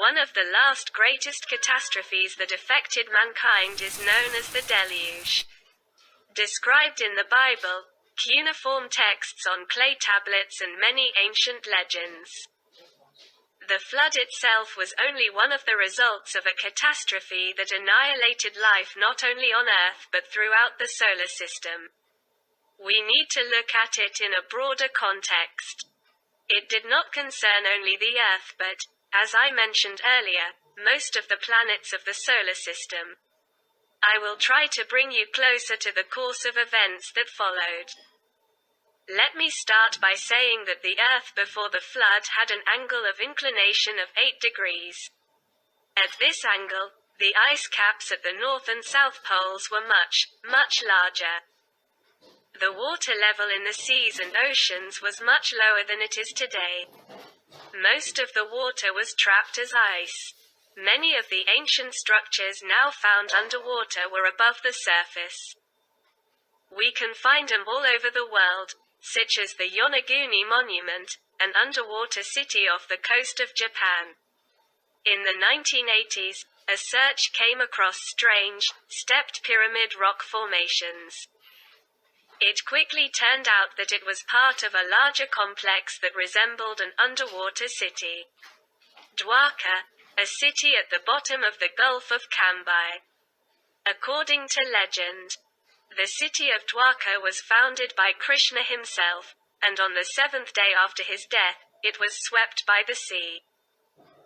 One of the last greatest catastrophes that affected mankind is known as the deluge. Described in the Bible, cuneiform texts on clay tablets and many ancient legends. The flood itself was only one of the results of a catastrophe that annihilated life not only on Earth but throughout the solar system. We need to look at it in a broader context. It did not concern only the Earth but, as I mentioned earlier, most of the planets of the solar system. I will try to bring you closer to the course of events that followed. Let me start by saying that the Earth before the flood had an angle of inclination of 8 degrees. At this angle, the ice caps at the north and south poles were much, much larger. The water level in the seas and oceans was much lower than it is today. Most of the water was trapped as ice. Many of the ancient structures now found underwater were above the surface. We can find them all over the world, such as the Yonaguni Monument, an underwater city off the coast of Japan. In the 1980s, a search came across strange, stepped pyramid rock formations. It quickly turned out that it was part of a larger complex that resembled an underwater city. Dwarka, a city at the bottom of the Gulf of Cambay. According to legend, the city of Dwarka was founded by Krishna himself, and on the 7th day after his death, it was swept by the sea.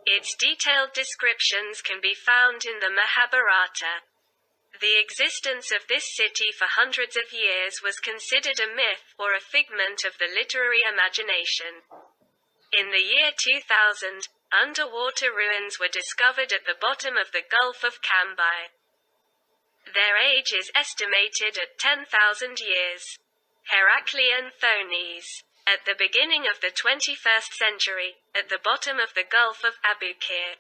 Its detailed descriptions can be found in the Mahabharata. The existence of this city for hundreds of years was considered a myth or a figment of the literary imagination. In the year 2000, underwater ruins were discovered at the bottom of the Gulf of Cambay. Their age is estimated at 10,000 years. Heraclean Thonis. At the beginning of the 21st century, at the bottom of the Gulf of Abukir.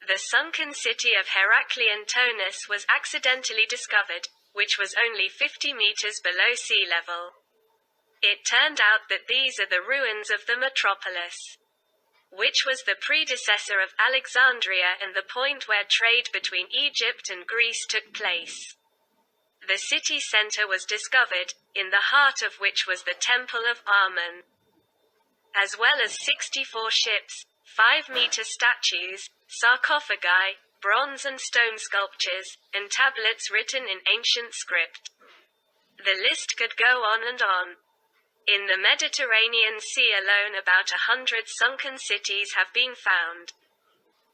The sunken city of Heraclean Thonis was accidentally discovered, which was only 50 meters below sea level. It turned out that these are the ruins of the metropolis, which was the predecessor of Alexandria and the point where trade between Egypt and Greece took place. The city center was discovered, in the heart of which was the Temple of Amun, as well as 64 ships, 5-meter statues, sarcophagi, bronze and stone sculptures, and tablets written in ancient script. The list could go on and on. In the Mediterranean Sea alone about 100 sunken cities have been found.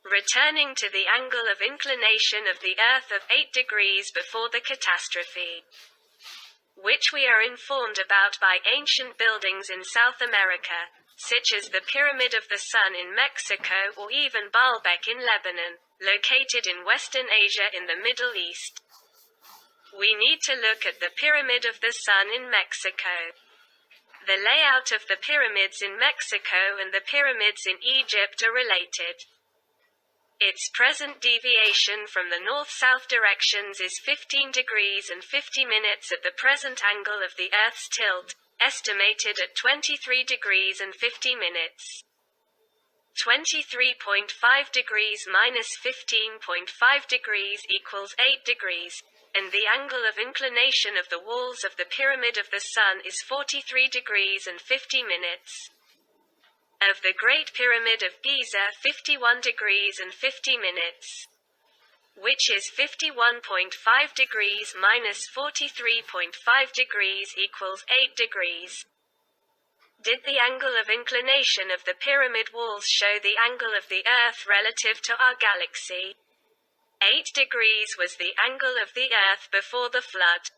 Returning to the angle of inclination of the Earth of 8 degrees before the catastrophe, which we are informed about by ancient buildings in South America, such as the Pyramid of the Sun in Mexico or even Baalbek in Lebanon, located in Western Asia in the Middle East. We need to look at the Pyramid of the Sun in Mexico. The layout of the pyramids in Mexico and the pyramids in Egypt are related. Its present deviation from the north-south directions is 15 degrees and 50 minutes at the present angle of the Earth's tilt, estimated at 23 degrees and 50 minutes. 23.5 degrees minus 15.5 degrees equals 8 degrees. And the angle of inclination of the walls of the Pyramid of the Sun is 43 degrees and 50 minutes. Of the Great Pyramid of Giza 51 degrees and 50 minutes. Which is 51.5 degrees minus 43.5 degrees equals 8 degrees. Did the angle of inclination of the pyramid walls show the angle of the Earth relative to our galaxy? 8 degrees was the angle of the Earth before the flood.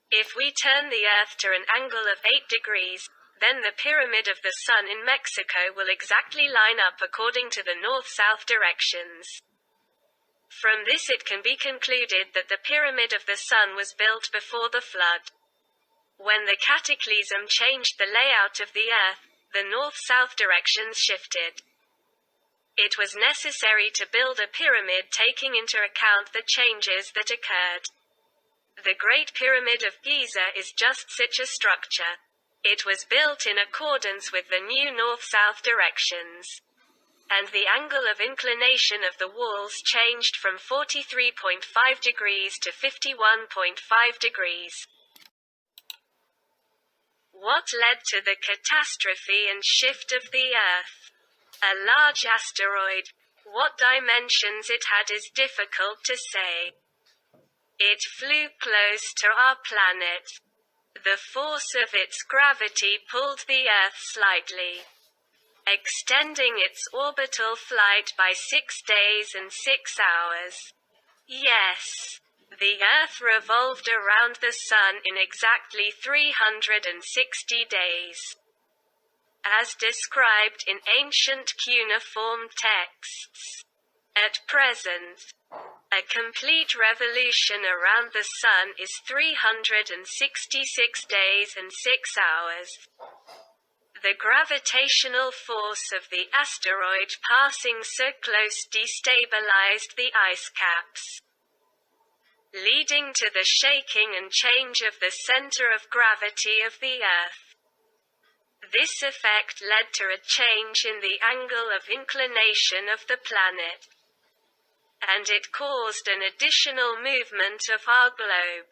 If we turn the Earth to an angle of 8 degrees, then the Pyramid of the Sun in Mexico will exactly line up according to the north-south directions. From this it can be concluded that the Pyramid of the Sun was built before the flood. When the cataclysm changed the layout of the Earth, the north-south directions shifted. It was necessary to build a pyramid taking into account the changes that occurred. The Great Pyramid of Giza is just such a structure. It was built in accordance with the new north-south directions. and the angle of inclination of the walls changed from 43.5 degrees to 51.5 degrees. What led to the catastrophe and shift of the Earth? A large asteroid. What dimensions it had is difficult to say. It flew close to our planet. The force of its gravity pulled the Earth slightly, extending its orbital flight by 6 days and 6 hours. Yes, the Earth revolved around the Sun in exactly 360 days. As described in ancient cuneiform texts. At present, a complete revolution around the Sun is 366 days and 6 hours. The gravitational force of the asteroid passing so close destabilized the ice caps, leading to the shaking and change of the center of gravity of the Earth. This effect led to a change in the angle of inclination of the planet, and it caused an additional movement of our globe.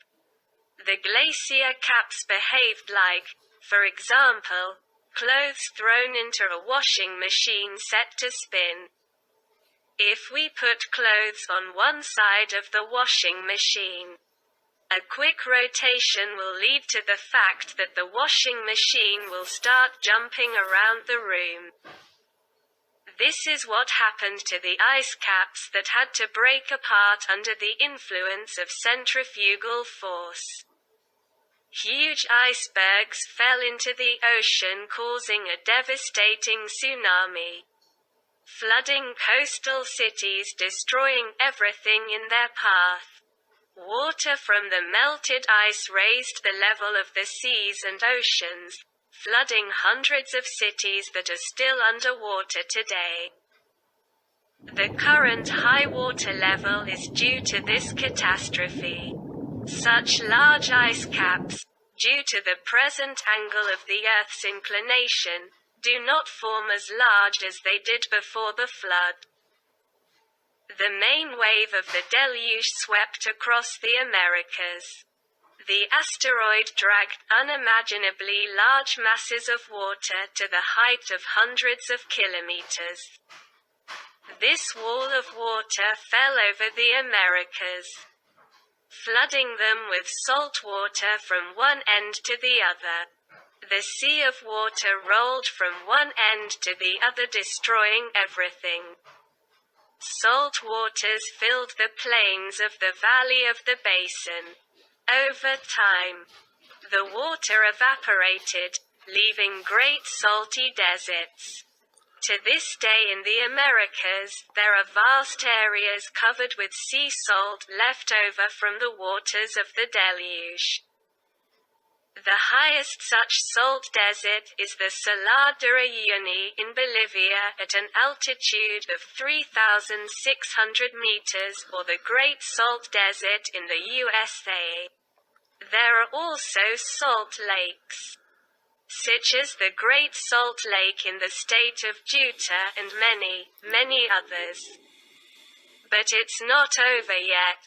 The glacier caps behaved like, for example, clothes thrown into a washing machine set to spin. If we put clothes on one side of the washing machine, a quick rotation will lead to the fact that the washing machine will start jumping around the room. This is what happened to the ice caps that had to break apart under the influence of centrifugal force. Huge icebergs fell into the ocean, causing a devastating tsunami, flooding coastal cities, destroying everything in their path. Water from the melted ice raised the level of the seas and oceans, flooding hundreds of cities that are still underwater today. The current high water level is due to this catastrophe. Such large ice caps, due to the present angle of the Earth's inclination, do not form as large as they did before the flood. The main wave of the deluge swept across the Americas. The asteroid dragged unimaginably large masses of water to the height of hundreds of kilometers. This wall of water fell over the Americas, flooding them with salt water from one end to the other. The sea of water rolled from one end to the other, destroying everything. Salt waters filled the plains of the valley of the basin. Over time, the water evaporated, leaving great salty deserts. To this day in the Americas, there are vast areas covered with sea salt left over from the waters of the deluge. The highest such salt desert is the Salar de Uyuni in Bolivia at an altitude of 3,600 meters, or the Great Salt Desert in the USA. There are also salt lakes, such as the Great Salt Lake in the state of Utah and many, many others. But it's not over yet.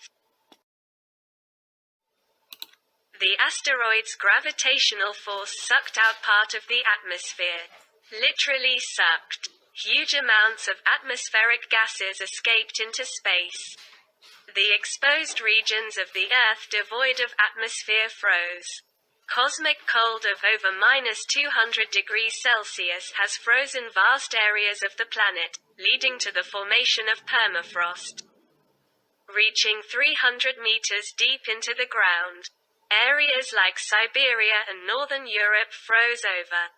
The asteroid's gravitational force sucked out part of the atmosphere. Literally sucked. Huge amounts of atmospheric gases escaped into space. The exposed regions of the Earth devoid of atmosphere froze. Cosmic cold of over -200 degrees Celsius has frozen vast areas of the planet, leading to the formation of permafrost, reaching 300 meters deep into the ground. Areas like Siberia and northern Europe froze over.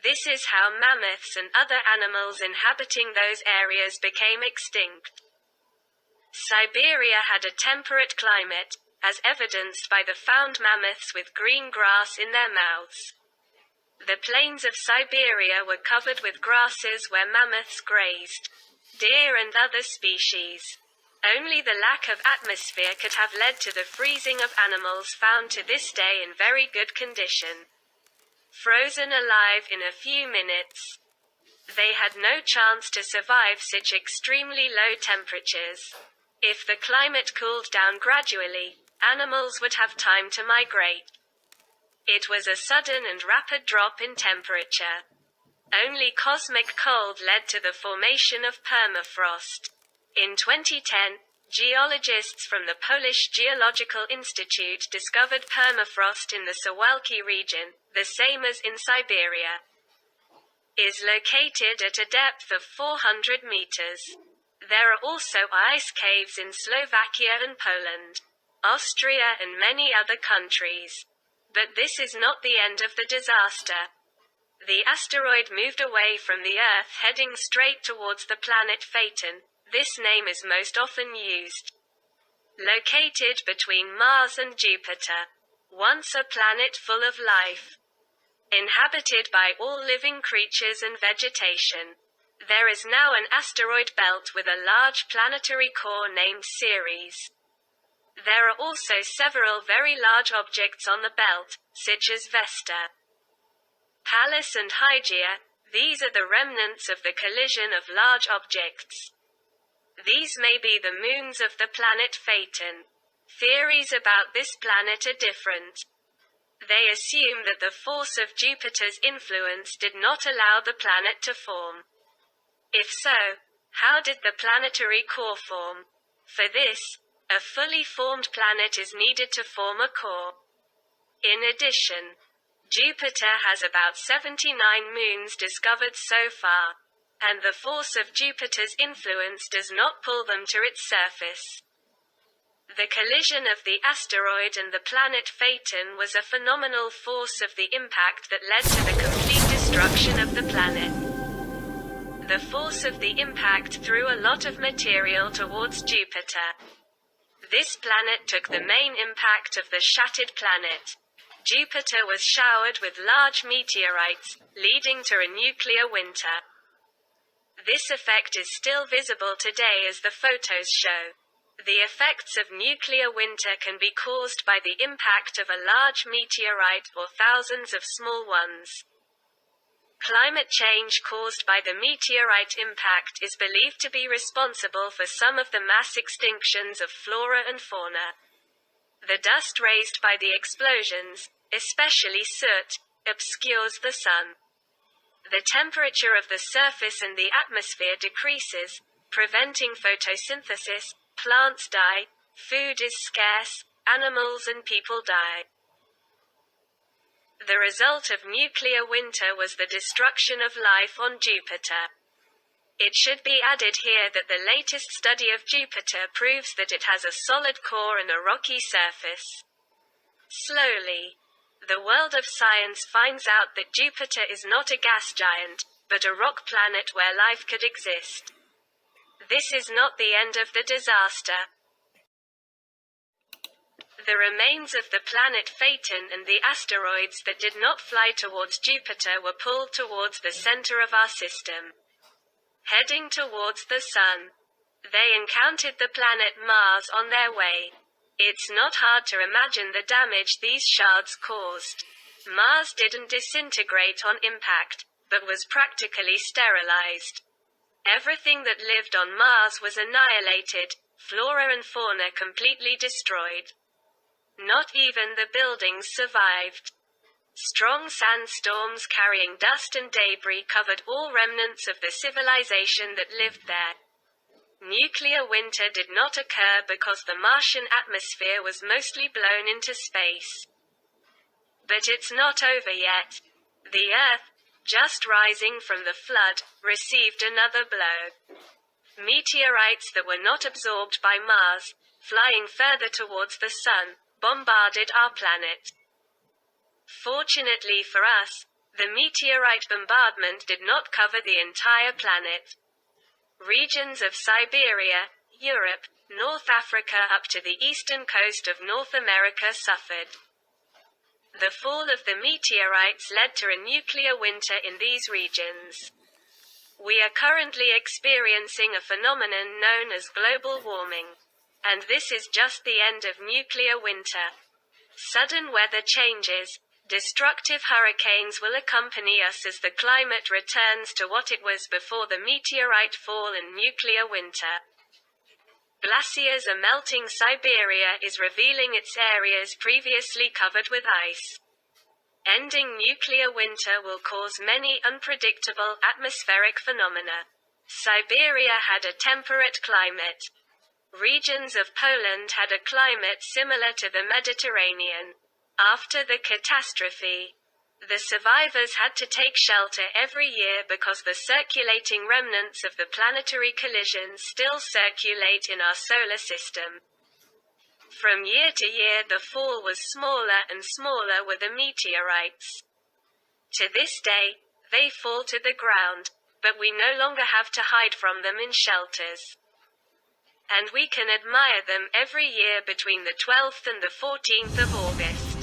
This is how mammoths and other animals inhabiting those areas became extinct. Siberia had a temperate climate, as evidenced by the found mammoths with green grass in their mouths. The plains of Siberia were covered with grasses where mammoths grazed, deer and other species. Only the lack of atmosphere could have led to the freezing of animals found to this day in very good condition, frozen alive in a few minutes. They had no chance to survive such extremely low temperatures. If the climate cooled down gradually, animals would have time to migrate. It was a sudden and rapid drop in temperature. Only cosmic cold led to the formation of permafrost. In 2010, geologists from the Polish Geological Institute discovered permafrost in the Suwałki region, the same as in Siberia. Is located at a depth of 400 meters. There are also ice caves in Slovakia and Poland, Austria and many other countries. But this is not the end of the disaster. The asteroid moved away from the Earth heading straight towards the planet Phaeton. This name is most often used. Located between Mars and Jupiter. Once a planet full of life. Inhabited by all living creatures and vegetation. There is now an asteroid belt with a large planetary core named Ceres. There are also several very large objects on the belt, such as Vesta, Pallas and Hygiea. These are the remnants of the collision of large objects. These may be the moons of the planet Phaeton. Theories about this planet are different. They assume that the force of Jupiter's influence did not allow the planet to form. If so, how did the planetary core form? For this, a fully formed planet is needed to form a core. In addition, Jupiter has about 79 moons discovered so far, and the force of Jupiter's influence does not pull them to its surface. The collision of the asteroid and the planet Phaeton was a phenomenal force of the impact that led to the complete destruction of the planet. The force of the impact threw a lot of material towards Jupiter. This planet took the main impact of the shattered planet. Jupiter was showered with large meteorites, leading to a nuclear winter. This effect is still visible today as the photos show. The effects of nuclear winter can be caused by the impact of a large meteorite or thousands of small ones. Climate change caused by the meteorite impact is believed to be responsible for some of the mass extinctions of flora and fauna. The dust raised by the explosions, especially soot, obscures the sun. The temperature of the surface and the atmosphere decreases, preventing photosynthesis. Plants die, food is scarce, animals and people die. The result of nuclear winter was the destruction of life on Jupiter. It should be added here that the latest study of Jupiter proves that it has a solid core and a rocky surface. Slowly, the world of science finds out that Jupiter is not a gas giant, but a rock planet where life could exist. This is not the end of the disaster. The remains of the planet Phaeton and the asteroids that did not fly towards Jupiter were pulled towards the center of our system. Heading towards the Sun. They encountered the planet Mars on their way. It's not hard to imagine the damage these shards caused. Mars didn't disintegrate on impact, but was practically sterilized. Everything that lived on Mars was annihilated, flora and fauna completely destroyed. Not even the buildings survived. Strong sandstorms carrying dust and debris covered all remnants of the civilization that lived there. Nuclear winter did not occur because the Martian atmosphere was mostly blown into space. But it's not over yet. The Earth, just rising from the flood, received another blow. Meteorites that were not absorbed by Mars, flying further towards the Sun, bombarded our planet. Fortunately for us, the meteorite bombardment did not cover the entire planet. Regions of Siberia, Europe, North Africa up to the eastern coast of North America suffered. The fall of the meteorites led to a nuclear winter in these regions. We are currently experiencing a phenomenon known as global warming. And this is just the end of nuclear winter. Sudden weather changes, Destructive hurricanes will accompany us as the climate returns to what it was before the meteorite fall and nuclear winter. Glaciers are melting. Siberia is revealing its areas previously covered with ice. Ending nuclear winter will cause many unpredictable atmospheric phenomena. Siberia had a temperate climate. Regions of Poland had a climate similar to the Mediterranean. After the catastrophe, the survivors had to take shelter every year because the circulating remnants of the planetary collisions still circulate in our solar system. From year to year the fall was smaller and smaller with the meteorites. To this day, they fall to the ground, but we no longer have to hide from them in shelters. And we can admire them every year between the 12th and the 14th of August.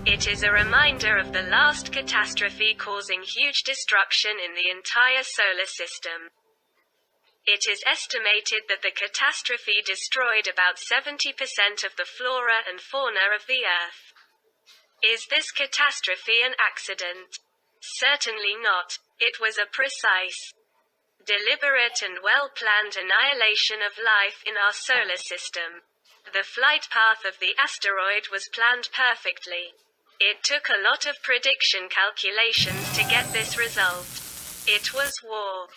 It is a reminder of the last catastrophe causing huge destruction in the entire solar system. It is estimated that the catastrophe destroyed about 70% of the flora and fauna of the Earth. Is this catastrophe an accident? Certainly not. It was a precise, deliberate and well-planned annihilation of life in our solar system. The flight path of the asteroid was planned perfectly. It took a lot of prediction calculations to get this result. It was war.